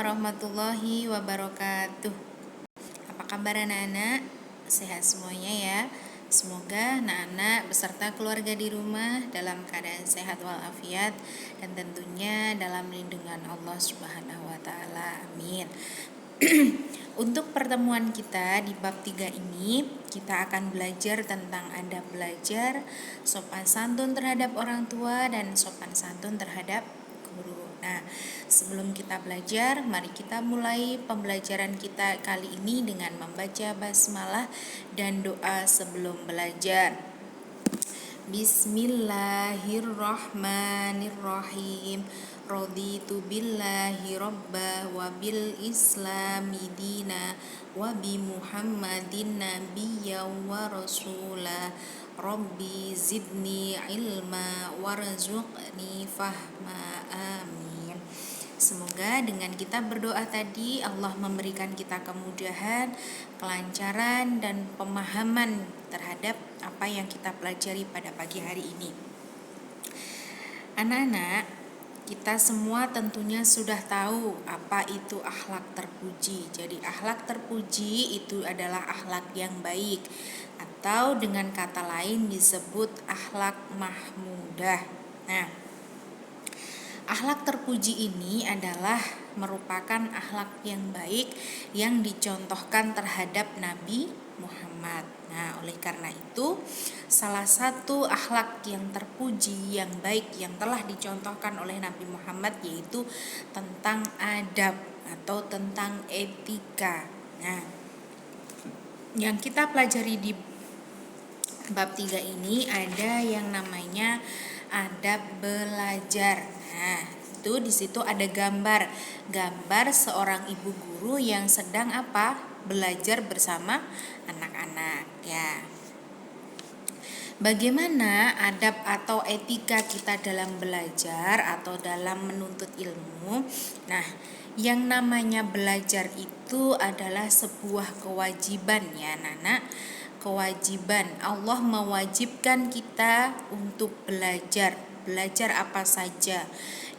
warahmatullahi wabarakatuh. Apa kabar anak-anak? Sehat semuanya ya. Semoga anak-anak beserta keluarga di rumah dalam keadaan sehat walafiat dan tentunya dalam lindungan Allah Subhanahu wa taala. Amin. Untuk pertemuan kita di bab 3 ini, kita akan belajar tentang adab belajar, sopan santun terhadap orang tua dan sopan santun terhadap guru. Nah, sebelum kita belajar, mari kita mulai pembelajaran kita kali ini dengan membaca basmalah dan doa sebelum belajar. Bismillahirrahmanirrahim. Raditu billahi robba wa bil islami dina wa bi muhammadin nabiyya wa rasula. Rabbi zidni ilma warzuqni fahma. Amin. Semoga dengan kita berdoa tadi Allah memberikan kita kemudahan, kelancaran dan pemahaman terhadap apa yang kita pelajari pada pagi hari ini. Anak-anak, kita semua tentunya sudah tahu apa itu akhlak terpuji. Jadi akhlak terpuji itu adalah akhlak yang baik, atau dengan kata lain disebut akhlak mahmudah. Nah, akhlak terpuji ini adalah merupakan akhlak yang baik yang dicontohkan terhadap Nabi Muhammad. Nah, oleh karena itu, salah satu akhlak yang terpuji, yang baik, yang telah dicontohkan oleh Nabi Muhammad yaitu tentang adab atau tentang etika. Nah, yang kita pelajari di bab 3 ini ada yang namanya adab belajar. Nah, itu di situ ada gambar seorang ibu guru yang sedang belajar bersama anak-anak ya. Bagaimana adab atau etika kita dalam belajar atau dalam menuntut ilmu? Nah, yang namanya belajar itu adalah sebuah kewajiban ya, anak-anak. Kewajiban. Allah mewajibkan kita untuk belajar. Belajar apa saja?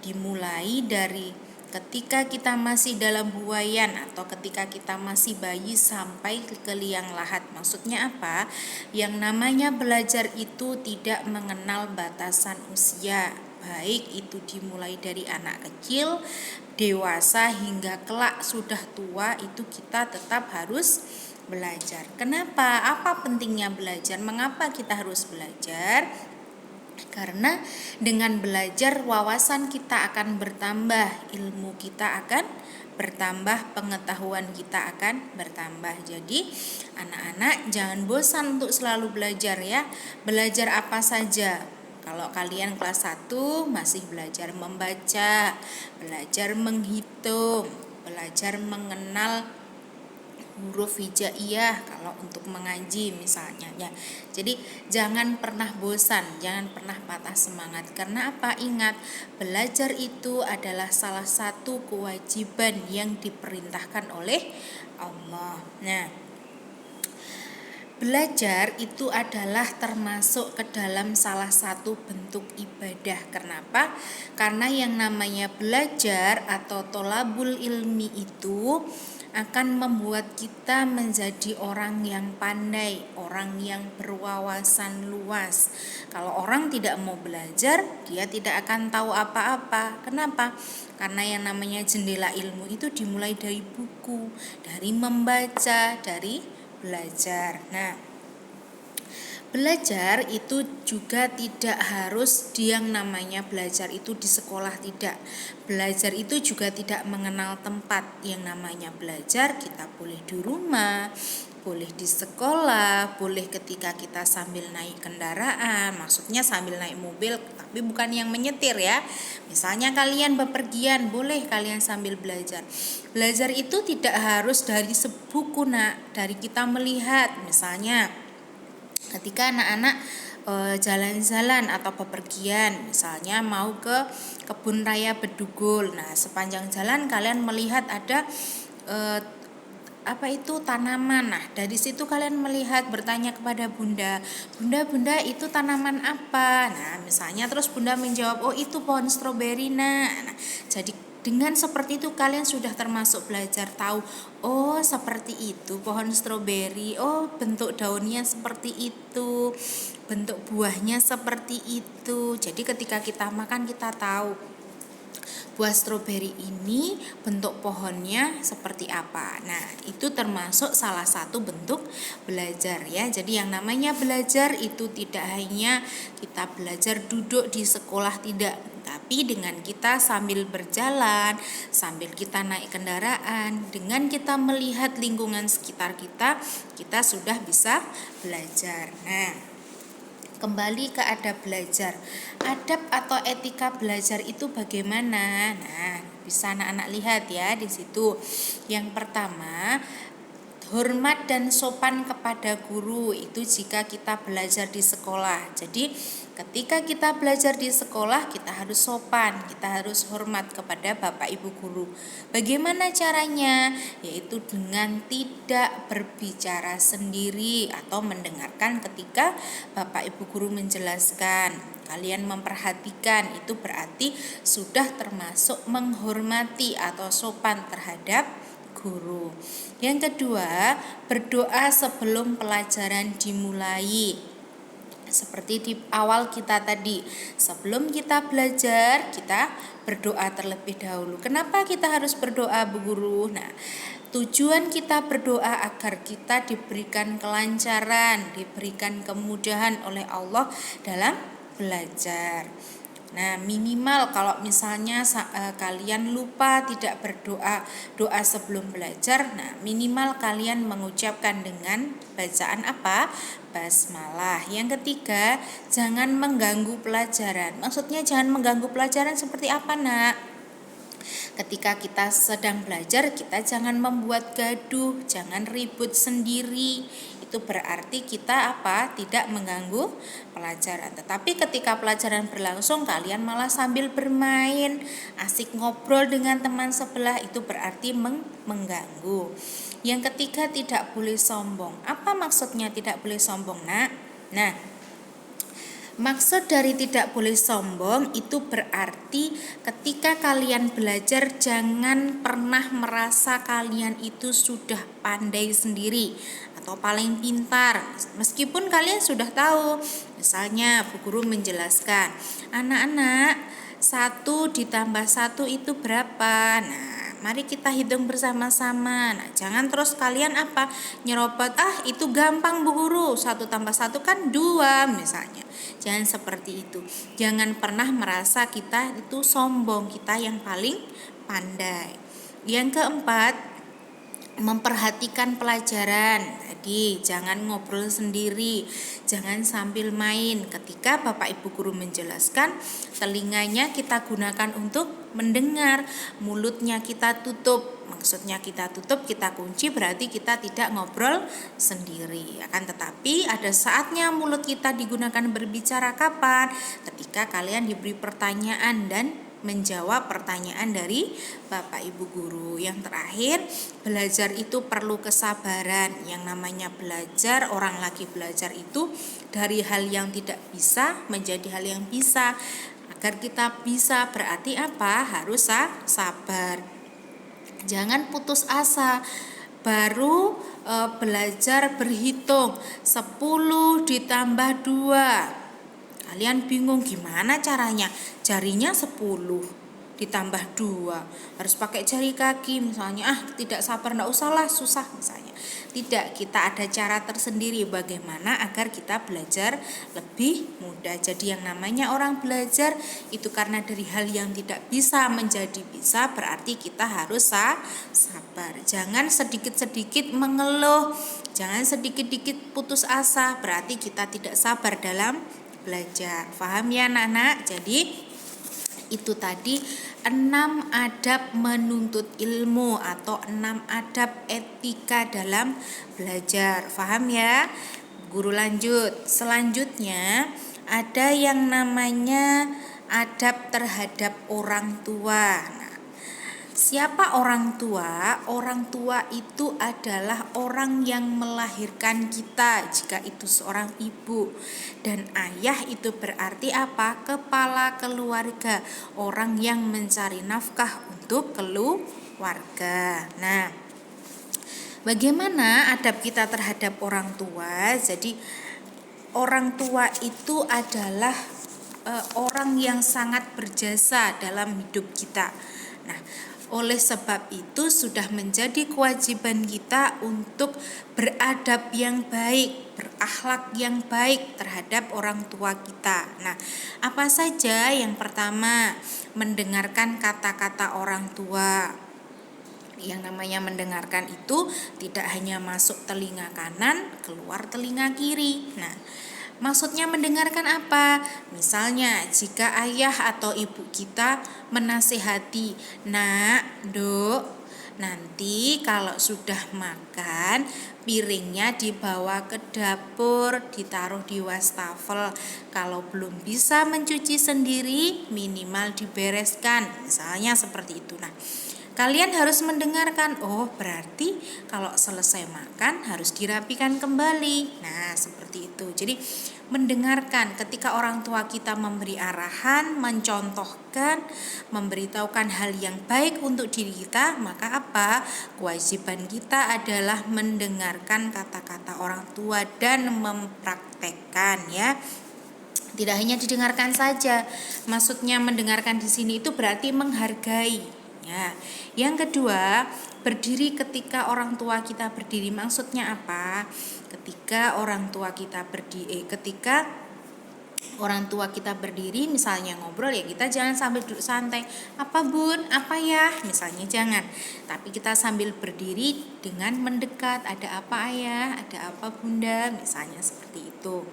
Dimulai dari ketika kita masih dalam buayan atau ketika kita masih bayi sampai ke liang lahat. Maksudnya apa? Yang namanya belajar itu tidak mengenal batasan usia. Baik itu dimulai dari anak kecil, dewasa hingga kelak sudah tua, itu kita tetap harus belajar. Kenapa? Apa pentingnya belajar? Mengapa kita harus belajar? Karena dengan belajar wawasan kita akan bertambah, ilmu kita akan bertambah, pengetahuan kita akan bertambah. Jadi anak-anak jangan bosan untuk selalu belajar ya. Belajar apa saja. Kalau kalian kelas 1 masih belajar membaca, belajar menghitung, belajar mengenal huruf hijaiyah kalau untuk mengaji misalnya ya. Jadi jangan pernah bosan, jangan pernah patah semangat. Karena apa? Ingat, belajar itu adalah salah satu kewajiban yang diperintahkan oleh Allah. Nah, belajar itu adalah termasuk ke dalam salah satu bentuk ibadah. Kenapa? Karena yang namanya belajar atau tolabul ilmi itu akan membuat kita menjadi orang yang pandai, orang yang berwawasan luas. Kalau orang tidak mau belajar, dia tidak akan tahu apa-apa. Kenapa? Karena yang namanya jendela ilmu itu dimulai dari buku, dari membaca, dari belajar. Nah, belajar itu juga tidak harus yang namanya belajar itu di sekolah, tidak. Belajar itu juga tidak mengenal tempat. Yang namanya belajar kita boleh di rumah, boleh di sekolah, boleh ketika kita sambil naik kendaraan, maksudnya sambil naik mobil, tapi bukan yang menyetir ya. Misalnya kalian bepergian, boleh kalian sambil belajar. Belajar itu tidak harus dari buku dari kita melihat, misalnya ketika anak-anak jalan-jalan atau bepergian, misalnya mau ke kebun raya Bedugul. Nah, sepanjang jalan kalian melihat ada tanaman. Nah, dari situ kalian melihat, bertanya kepada bunda itu tanaman apa? Nah, misalnya terus bunda menjawab, oh itu pohon stroberi. Nah, jadi Dengan seperti itu kalian sudah termasuk belajar tahu, oh seperti itu pohon stroberi, oh bentuk daunnya seperti itu, bentuk buahnya seperti itu. Jadi ketika kita makan kita tahu buah stroberi ini bentuk pohonnya seperti apa. Nah, itu termasuk salah satu bentuk belajar ya. Jadi yang namanya belajar itu tidak hanya kita belajar duduk di sekolah, tidak, tapi dengan kita sambil berjalan, sambil kita naik kendaraan, dengan kita melihat lingkungan sekitar kita, kita sudah bisa belajar. Nah, kembali ke adab belajar. Adab atau etika belajar itu bagaimana? Nah, bisa anak-anak lihat ya di situ. Yang pertama, hormat dan sopan kepada guru itu jika kita belajar di sekolah. Jadi ketika kita belajar di sekolah kita harus sopan, kita harus hormat kepada Bapak Ibu guru. Bagaimana caranya? Yaitu dengan tidak berbicara sendiri atau mendengarkan ketika Bapak Ibu guru menjelaskan. Kalian memperhatikan, itu berarti sudah termasuk menghormati atau sopan terhadap guru. Yang kedua, berdoa sebelum pelajaran dimulai. Seperti di awal kita tadi, sebelum kita belajar, kita berdoa terlebih dahulu. Kenapa kita harus berdoa, Bu Guru? Nah, tujuan kita berdoa agar kita diberikan kelancaran, diberikan kemudahan oleh Allah dalam belajar. Nah, minimal kalau misalnya kalian lupa tidak doa sebelum belajar, nah minimal kalian mengucapkan dengan bacaan apa? Basmalah. Yang ketiga, jangan mengganggu pelajaran. Maksudnya jangan mengganggu pelajaran seperti apa, Nak? Ketika kita sedang belajar, kita jangan membuat gaduh, jangan ribut sendiri. Itu berarti kita apa? Tidak mengganggu pelajaran. Tetapi ketika pelajaran berlangsung kalian malah sambil bermain, asik ngobrol dengan teman sebelah, itu berarti mengganggu. Yang ketiga, tidak boleh sombong. Apa maksudnya tidak boleh sombong, Nak? Nah, maksud dari tidak boleh sombong itu berarti ketika kalian belajar jangan pernah merasa kalian itu sudah pandai sendiri atau paling pintar. Meskipun kalian sudah tahu, misalnya Bu Guru menjelaskan, anak-anak 1 ditambah 1 itu berapa? Nah, mari kita hitung bersama-sama. Nah, jangan terus kalian apa? Nyerobot, itu gampang Bu Guru, 1 tambah 1 kan 2 misalnya. Jangan seperti itu. Jangan pernah merasa kita itu sombong, kita yang paling pandai. Yang keempat, memperhatikan pelajaran. Tadi jangan ngobrol sendiri, jangan sambil main. Ketika Bapak Ibu guru menjelaskan, telinganya kita gunakan untuk mendengar, mulutnya kita tutup. Maksudnya kita tutup, kita kunci, berarti kita tidak ngobrol sendiri. Akan tetapi ada saatnya mulut kita digunakan berbicara, kapan? Ketika kalian diberi pertanyaan dan menjawab pertanyaan dari Bapak Ibu guru. Yang terakhir, belajar itu perlu kesabaran. Yang namanya belajar, orang lagi belajar itu dari hal yang tidak bisa menjadi hal yang bisa. Agar kita bisa berarti apa? Harus sabar. Jangan putus asa. Baru belajar berhitung 10 ditambah 2. Kalian bingung gimana caranya? Jarinya 10 ditambah 2. Harus pakai jari kaki misalnya. Tidak sabar, enggak usahlah, susah misalnya. Tidak, kita ada cara tersendiri bagaimana agar kita belajar lebih mudah. Jadi yang namanya orang belajar itu karena dari hal yang tidak bisa menjadi bisa, berarti kita harus sabar. Jangan sedikit-sedikit mengeluh, jangan sedikit-sedikit putus asa, berarti kita tidak sabar dalam belajar. Paham ya anak-anak? Jadi itu tadi 6 adab menuntut ilmu atau 6 adab etika dalam belajar. Paham ya? Guru lanjut. Selanjutnya ada yang namanya adab terhadap orang tua. Siapa orang tua? Orang tua itu adalah orang yang melahirkan kita, jika itu seorang ibu. Dan ayah itu berarti apa? Kepala keluarga, orang yang mencari nafkah untuk keluarga. Nah, bagaimana adab kita terhadap orang tua? Jadi orang tua itu adalah orang yang sangat berjasa dalam hidup kita. Nah, oleh sebab itu sudah menjadi kewajiban kita untuk beradab yang baik, berakhlak yang baik terhadap orang tua kita. Nah, apa saja? Yang pertama, mendengarkan kata-kata orang tua. Yang namanya mendengarkan itu tidak hanya masuk telinga kanan, keluar telinga kiri. Nah, maksudnya mendengarkan apa? Misalnya jika ayah atau ibu kita menasihati, "Nak, Dok, nanti kalau sudah makan piringnya dibawa ke dapur, ditaruh di wastafel. Kalau belum bisa mencuci sendiri, minimal dibereskan." Misalnya seperti itu. Nah, kalian harus mendengarkan, oh berarti kalau selesai makan harus dirapikan kembali. Nah, seperti itu. Jadi mendengarkan ketika orang tua kita memberi arahan, mencontohkan, memberitahukan hal yang baik untuk diri kita, maka apa? Kewajiban kita adalah mendengarkan kata-kata orang tua dan mempraktekkan, ya. Tidak hanya didengarkan saja. Maksudnya mendengarkan di sini itu berarti menghargai. Ya. Yang kedua, berdiri ketika orang tua kita berdiri. Maksudnya apa? Ketika orang tua kita berdiri, misalnya ngobrol, ya kita jangan sambil duduk santai. Apa bun? Apa ya? Misalnya jangan. Tapi kita sambil berdiri dengan mendekat. Ada apa ayah? Ada apa bunda? Misalnya seperti itu.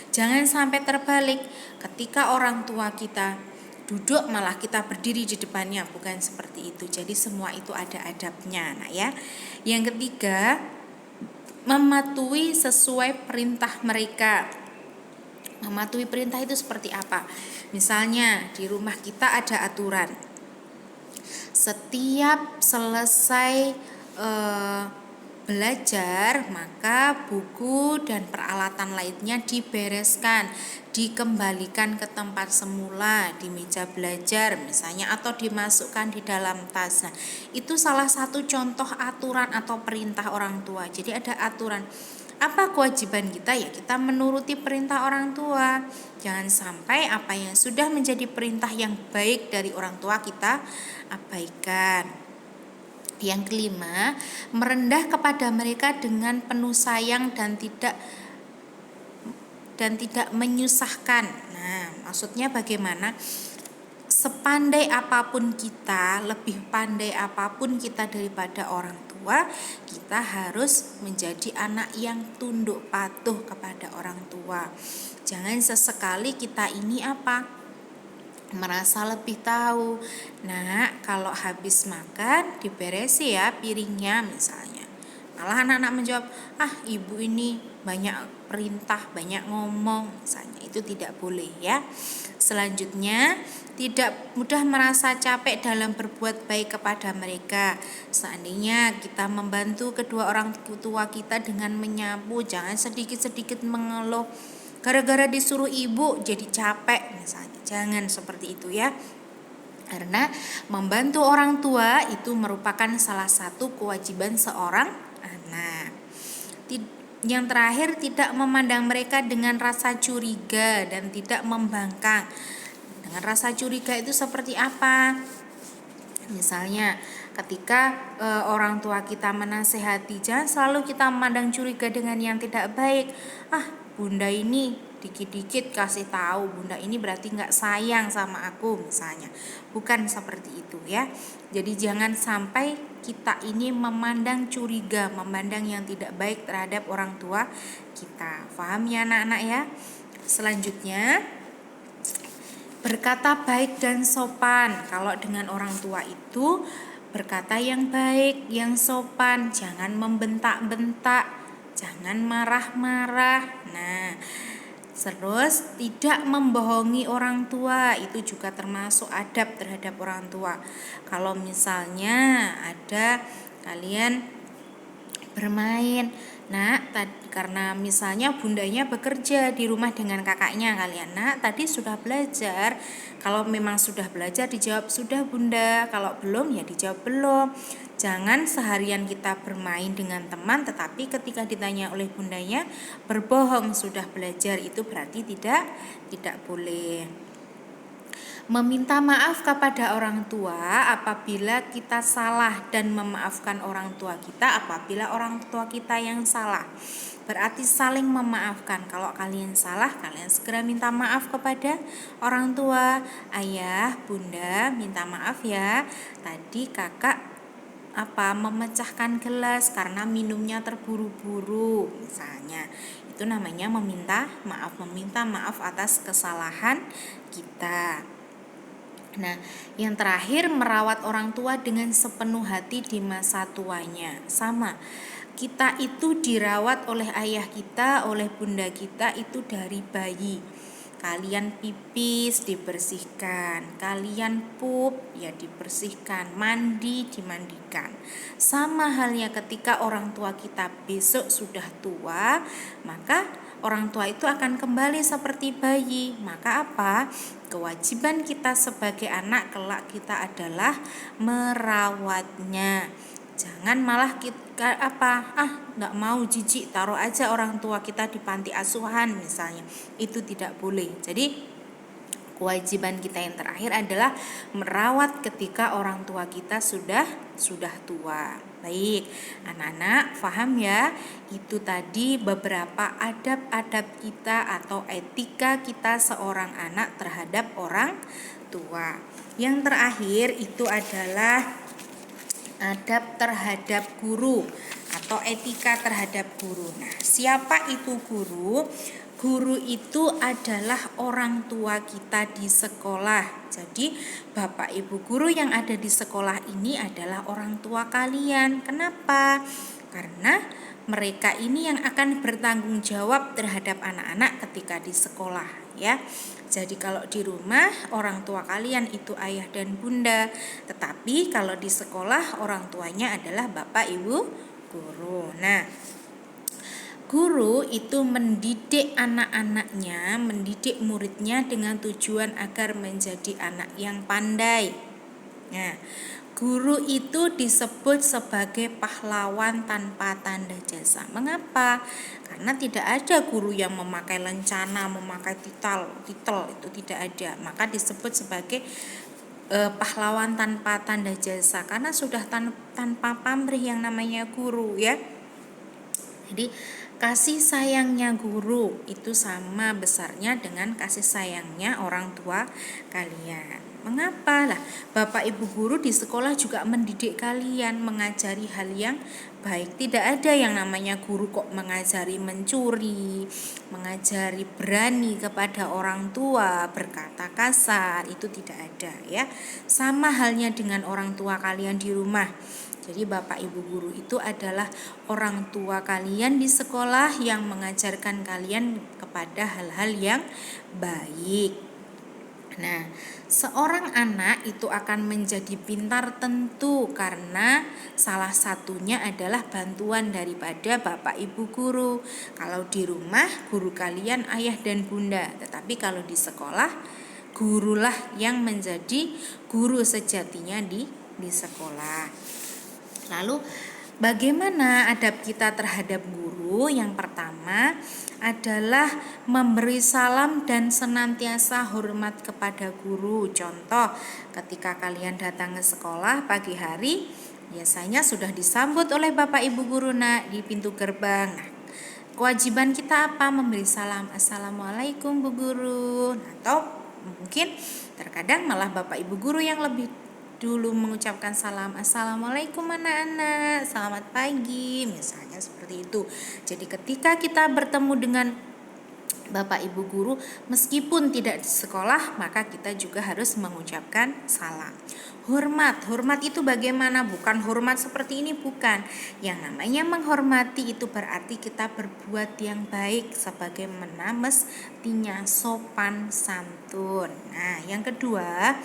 Jangan sampai terbalik. Ketika orang tua kita duduk malah kita berdiri di depannya, bukan seperti itu. Jadi semua itu ada adabnya. Nah, ya. Yang ketiga, mematuhi sesuai perintah mereka. Mematuhi perintah itu seperti apa? Misalnya di rumah kita ada aturan. Setiap selesai belajar, maka buku dan peralatan lainnya dibereskan, dikembalikan ke tempat semula di meja belajar misalnya, atau dimasukkan di dalam tas. Nah, itu salah satu contoh aturan atau perintah orang tua. Jadi ada aturan. Apa kewajiban kita? Ya kita menuruti perintah orang tua. Jangan sampai apa yang sudah menjadi perintah yang baik dari orang tua kita abaikan. Yang kelima, merendah kepada mereka dengan penuh sayang dan tidak menyusahkan. Nah, maksudnya bagaimana? Sepandai apapun kita, lebih pandai apapun kita daripada orang tua, kita harus menjadi anak yang tunduk patuh kepada orang tua. Jangan sesekali kita ini merasa lebih tahu. Nah, kalau habis makan diberesi ya piringnya misalnya. Malah anak-anak menjawab, ibu ini banyak perintah, banyak ngomong misalnya. Itu tidak boleh, ya. Selanjutnya, tidak mudah merasa capek dalam berbuat baik kepada mereka. Seandainya kita membantu kedua orang tua kita dengan menyapu, jangan sedikit-sedikit mengeluh gara-gara disuruh ibu jadi capek misalnya. Jangan seperti itu, ya. Karena membantu orang tua itu merupakan salah satu kewajiban seorang anak. Yang terakhir, tidak memandang mereka dengan rasa curiga dan tidak membangkang. Dengan rasa curiga itu seperti apa? Misalnya ketika orang tua kita menasehati, jangan selalu kita memandang curiga dengan yang tidak baik. Bunda ini dikit-dikit kasih tahu, bunda ini berarti nggak sayang sama aku misalnya. Bukan seperti itu, ya. Jadi jangan sampai kita ini memandang curiga, memandang yang tidak baik terhadap orang tua kita. Paham ya anak-anak, ya? Selanjutnya, berkata baik dan sopan. Kalau dengan orang tua itu berkata yang baik, yang sopan, jangan membentak-bentak, jangan marah-marah. Nah, terus tidak membohongi orang tua, itu juga termasuk adab terhadap orang tua. Kalau misalnya ada kalian bermain, Nak, karena misalnya bundanya bekerja di rumah dengan kakaknya kalian. Nak, tadi sudah belajar. Kalau memang sudah belajar dijawab sudah bunda. Kalau belum ya dijawab belum. Jangan seharian kita bermain dengan teman tetapi ketika ditanya oleh bundanya berbohong sudah belajar, itu berarti tidak boleh. Meminta maaf kepada orang tua apabila kita salah dan memaafkan orang tua kita apabila orang tua kita yang salah. Berarti saling memaafkan. Kalau kalian salah, kalian segera minta maaf kepada orang tua. Ayah, bunda, minta maaf ya. Tadi kakak memecahkan gelas karena minumnya terburu-buru misalnya. Itu namanya meminta maaf atas kesalahan kita. Nah, yang terakhir, merawat orang tua dengan sepenuh hati di masa tuanya. Sama, kita itu dirawat oleh ayah kita, oleh bunda kita itu dari bayi. Kalian pipis dibersihkan, kalian pup ya dibersihkan, mandi dimandikan. Sama halnya ketika orang tua kita besok sudah tua, maka orang tua itu akan kembali seperti bayi. Maka apa? Kewajiban kita sebagai anak kelak kita adalah merawatnya. Jangan malah kita nggak mau, jijik, taruh aja orang tua kita di panti asuhan misalnya. Itu tidak boleh. Jadi kewajiban kita yang terakhir adalah merawat ketika orang tua kita sudah tua. Baik, anak-anak paham ya? Itu tadi beberapa adab-adab kita atau etika kita seorang anak terhadap orang tua. Yang terakhir itu adalah adab terhadap guru atau etika terhadap guru. Nah, siapa itu guru? Guru itu adalah orang tua kita di sekolah. Jadi, Bapak Ibu guru yang ada di sekolah ini adalah orang tua kalian. Kenapa? Karena mereka ini yang akan bertanggung jawab terhadap anak-anak ketika di sekolah, ya. Jadi kalau di rumah orang tua kalian itu ayah dan bunda, tetapi kalau di sekolah orang tuanya adalah Bapak Ibu guru. Nah, guru itu mendidik anak-anaknya, mendidik muridnya dengan tujuan agar menjadi anak yang pandai. Nah, guru itu disebut sebagai pahlawan tanpa tanda jasa. Mengapa? Karena tidak ada guru yang memakai lencana, memakai titel itu tidak ada. Maka disebut sebagai pahlawan tanpa tanda jasa karena sudah tanpa pamrih yang namanya guru, ya. Jadi kasih sayangnya guru itu sama besarnya dengan kasih sayangnya orang tua kalian. Mengapa? Lah, Bapak Ibu guru di sekolah juga mendidik kalian, mengajari hal yang baik. Tidak ada yang namanya guru kok mengajari mencuri, mengajari berani kepada orang tua, berkata kasar, itu tidak ada, ya. Sama halnya dengan orang tua kalian di rumah. Jadi Bapak Ibu guru itu adalah orang tua kalian di sekolah yang mengajarkan kalian kepada hal-hal yang baik. Nah, seorang anak itu akan menjadi pintar tentu karena salah satunya adalah bantuan daripada Bapak Ibu guru. Kalau di rumah guru kalian ayah dan bunda, tetapi kalau di sekolah gurulah yang menjadi guru sejatinya di sekolah. Lalu bagaimana adab kita terhadap guru? Yang pertama adalah memberi salam dan senantiasa hormat kepada guru. Contoh, ketika kalian datang ke sekolah pagi hari, biasanya sudah disambut oleh Bapak Ibu guru di pintu gerbang. Nah, kewajiban kita apa? Memberi salam, Assalamualaikum Bu Guru. Atau mungkin terkadang malah Bapak Ibu guru yang lebih dulu mengucapkan salam, Assalamualaikum anak-anak, selamat pagi, misalnya seperti itu. Jadi ketika kita bertemu dengan Bapak Ibu guru, meskipun tidak di sekolah, maka kita juga harus mengucapkan salam. Hormat itu bagaimana? Bukan hormat seperti ini, bukan. Yang namanya menghormati itu berarti kita berbuat yang baik sebagaimana mestinya, sopan santun. Nah, yang kedua,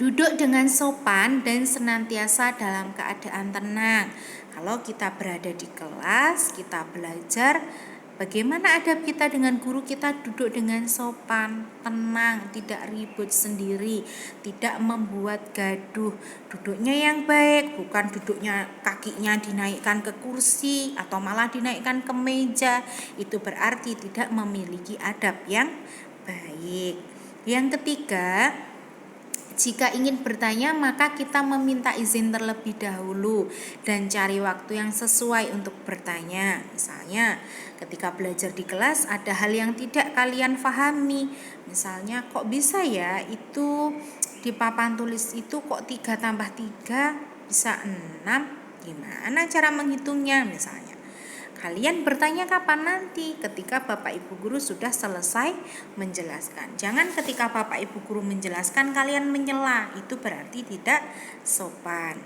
Duduk dengan sopan dan senantiasa dalam keadaan tenang. Kalau kita berada di kelas, kita belajar bagaimana adab kita dengan guru, kita duduk dengan sopan, tenang, tidak ribut sendiri, tidak membuat gaduh. Duduknya yang baik, bukan duduknya kakinya dinaikkan ke kursi atau malah dinaikkan ke meja. Itu berarti tidak memiliki adab yang baik. Yang ketiga, jika ingin bertanya, maka kita meminta izin terlebih dahulu dan cari waktu yang sesuai untuk bertanya. Misalnya, ketika belajar di kelas ada hal yang tidak kalian pahami. Misalnya, kok bisa ya itu di papan tulis itu kok 3 tambah 3 bisa 6? Gimana cara menghitungnya misalnya? Kalian bertanya kapan nanti? Ketika Bapak Ibu Guru sudah selesai menjelaskan. Jangan ketika Bapak Ibu Guru menjelaskan kalian menyela. Itu berarti tidak sopan.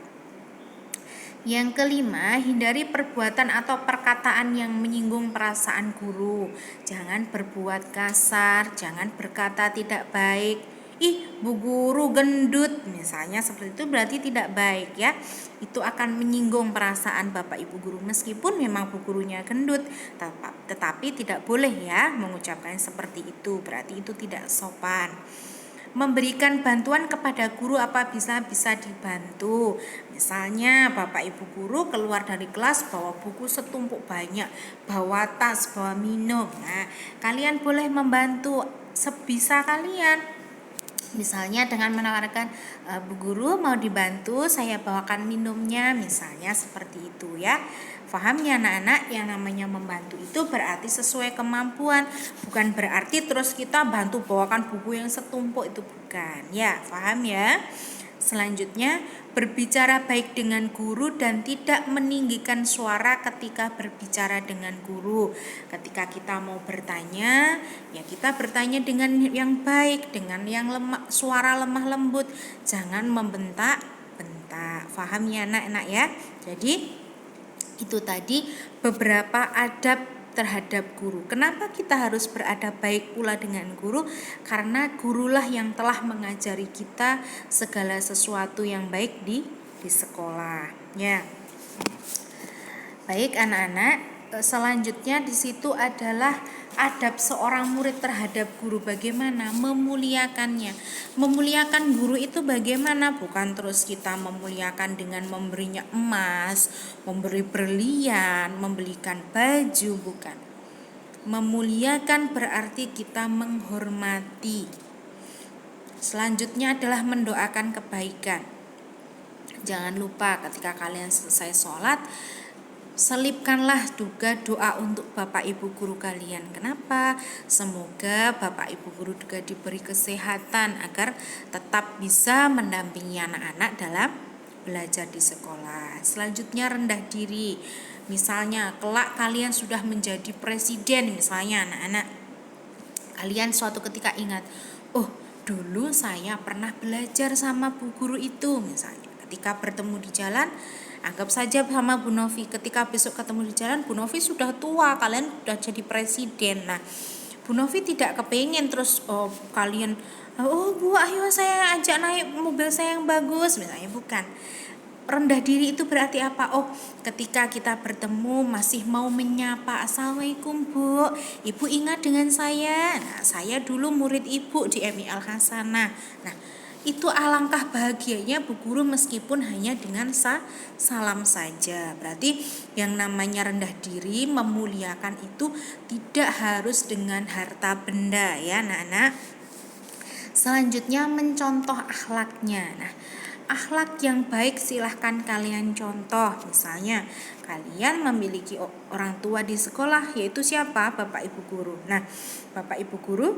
Yang kelima, hindari perbuatan atau perkataan yang menyinggung perasaan guru. Jangan berbuat kasar, jangan berkata tidak baik. Ih, Bu Guru gendut, misalnya seperti itu berarti tidak baik ya. Itu akan menyinggung perasaan Bapak Ibu Guru meskipun memang Bu Gurunya gendut, tetapi tidak boleh ya mengucapkan seperti itu, berarti itu tidak sopan. Memberikan bantuan kepada guru apabila bisa dibantu. Misalnya Bapak Ibu Guru keluar dari kelas bawa buku setumpuk banyak, bawa tas, bawa minum. Nah, kalian boleh membantu sebisa kalian. Misalnya dengan menawarkan, Bu Guru mau dibantu saya bawakan minumnya, misalnya seperti itu ya. Paham ya anak-anak, yang namanya membantu itu berarti sesuai kemampuan, bukan berarti terus kita bantu bawakan buku yang setumpuk, itu bukan ya. Paham ya. Selanjutnya, berbicara baik dengan guru dan tidak meninggikan suara ketika berbicara dengan guru. Ketika kita mau bertanya, ya kita bertanya dengan yang baik, dengan yang suara lemah lembut, jangan membentak-bentak. Paham ya anak-anak ya? Jadi itu tadi beberapa adab terhadap guru. Kenapa kita harus beradab baik pula dengan guru? Karena gurulah yang telah mengajari kita segala sesuatu yang baik di sekolah. Ya. Baik anak-anak, selanjutnya di situ adalah adab seorang murid terhadap guru, bagaimana memuliakannya. Memuliakan guru itu bagaimana? Bukan terus kita memuliakan dengan memberinya emas, memberi berlian, membelikan baju, bukan. Memuliakan berarti kita menghormati. Selanjutnya adalah mendoakan kebaikan. Jangan lupa ketika kalian selesai sholat, selipkanlah juga doa untuk Bapak Ibu Guru kalian. Kenapa? Semoga Bapak Ibu Guru juga diberi kesehatan agar tetap bisa mendampingi anak-anak dalam belajar di sekolah. Selanjutnya rendah diri. Misalnya kelak kalian sudah menjadi presiden, misalnya anak-anak, kalian suatu ketika ingat, oh dulu saya pernah belajar sama Bu Guru itu, misalnya. Ketika bertemu di jalan, anggap saja sama Bu Novi, ketika besok ketemu di jalan, Bu Novi sudah tua, kalian sudah jadi presiden. Nah, Bu Novi tidak kepengen terus kalian, oh Bu ayo saya ajak naik mobil saya yang bagus, misalnya, bukan. Rendah diri itu berarti apa? Oh, ketika kita bertemu masih mau menyapa, Assalamualaikum Bu, Ibu ingat dengan saya? Nah, saya dulu murid Ibu di MI Al Hasanah. Nah, itu alangkah bahagianya Bu Guru meskipun hanya dengan salam saja. Berarti yang namanya rendah diri, memuliakan itu tidak harus dengan harta benda ya anak-anak. Selanjutnya mencontoh akhlaknya. Nah, akhlak yang baik silahkan kalian contoh. Misalnya kalian memiliki orang tua di sekolah, yaitu siapa? Bapak Ibu Guru. Nah, Bapak Ibu Guru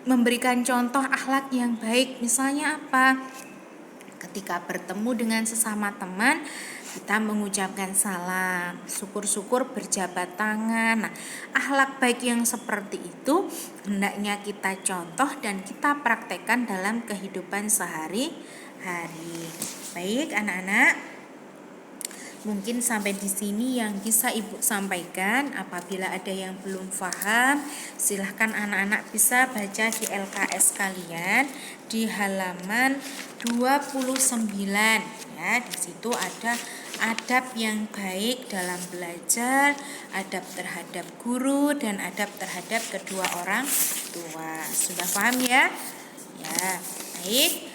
memberikan contoh akhlak yang baik. Misalnya apa? Ketika bertemu dengan sesama teman, kita mengucapkan salam, syukur-syukur berjabat tangan. Nah, akhlak baik yang seperti itu hendaknya kita contoh dan kita praktekkan dalam kehidupan sehari-hari. Baik anak-anak, Mungkin sampai di sini yang bisa Ibu sampaikan. Apabila ada yang belum paham, silahkan anak-anak bisa baca di LKS kalian di halaman 29 ya. Di situ ada adab yang baik dalam belajar, adab terhadap guru dan adab terhadap kedua orang tua. Sudah paham ya? Ya, baik.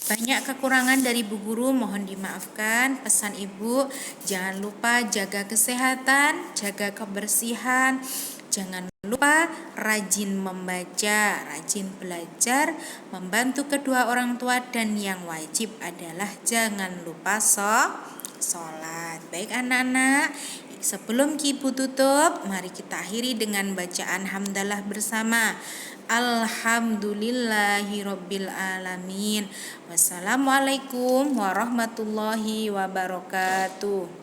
Banyak kekurangan dari Bu Guru, mohon dimaafkan. Pesan Ibu, jangan lupa jaga kesehatan, jaga kebersihan, jangan lupa rajin membaca, rajin belajar, membantu kedua orang tua, dan yang wajib adalah jangan lupa sholat. Baik anak-anak, sebelum Ibu tutup, mari kita akhiri dengan bacaan hamdalah bersama. Alhamdulillahirabbil alamin. Wassalamualaikum warahmatullahi wabarakatuh.